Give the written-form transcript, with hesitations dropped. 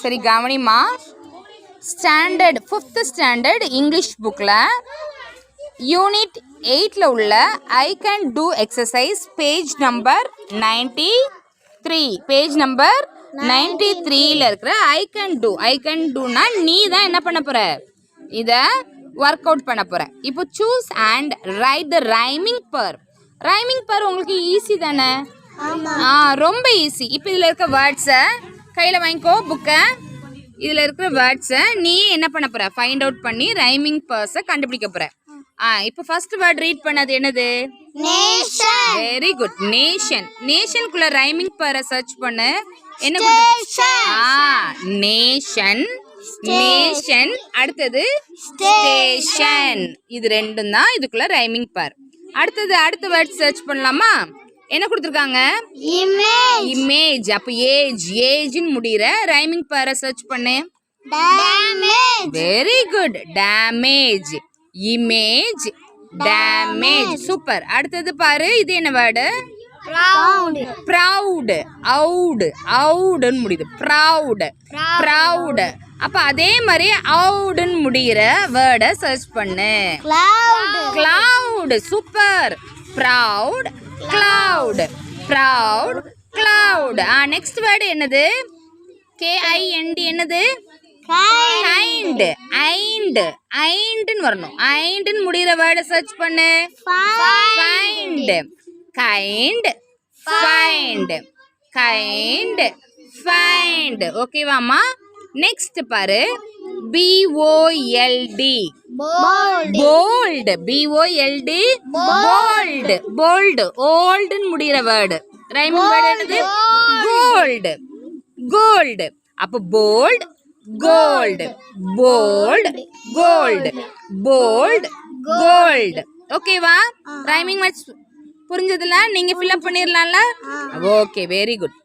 சரி கவனிமா. Standard 5th standard English புக்கில் யூனிட் 8ல் உள்ள I can do exercise page number 93. Page number 93ல் இருக்கிற ஐ கேன் டூனா நீ தான் என்ன பண்ண போற, இதை ஒர்க் அவுட் பண்ண போற. இப்போ choose and right the rhyming per. Rhyming per உங்களுக்கு ஈஸி தானே? ரொம்ப ஈஸி. இப்போ இதில் இருக்க வேர்ட்ஸை கையில் வாங்கிக்கோ புக்கை. இதில் இருக்கிற வேர்ட்ஸை நீ என்ன பண்ண போற, ஃபைண்ட் அவுட் பண்ணி ரைமிங் பர்ஸை கண்டுபிடிக்க போற. இப்போ ஃபர்ஸ்ட் வேர்ட் ரீட் பண்ணது என்னது? நேஷன். Very good. நேஷன். நேஷனுக்குள்ள ரைமிங் பர்ரை சர்ச் பண்ணு. என்ன? நேஷன். நேஷன். அடுத்தது ஸ்டேஷன். இது ரெண்டும் தான் இதுக்குள்ள ரைமிங் பர். அடுத்த வேர்ட் சர்ச் பண்ணலாமா? என்ன கொடுத்துருக்காங்க? இமேஜ். அப்போ ஏஜ்னு முடிகிற ரைமிங் பர்ரை சர்ச் பண்ணு. Very good. Damage. Image, damage. Super. அடுத்தது பாரு, இது என்ன வேர்டு? ப்ரவுட். அவுடுன்னு முடியுது. ப்ரவுட். அப்ப அதே மாதிரி அவுடுன்னு முடிகிற வேர்டை சர்ச் பண்ணு. Cloud. Super. Proud, cloud. Next word என்னது? KIND. என்னது? கைண்ட். ஐண்டுன்னு வரணும். ஐண்டுன்னு முடிகிற வேர்டை சர்ச் பண்ணு. ஃபைண்ட். கைண்ட். ஓகேவாம்மா? நெக்ஸ்ட் பாரு, BOLD. போல்டு. BOLD. போல்டு. ஓல்டுன்னு முடிகிற வேர்டு. ரைமிங் வேர்டு என்னது? கோல்டு. அப்போ போல்ட், கோல்டு. ஓகேவா? ரைமிங் வேர்ட்ஸ் புரிஞ்சதுல? நீங்க ஃபில் அப் பண்ணிரலாம்ல? Okay, very good.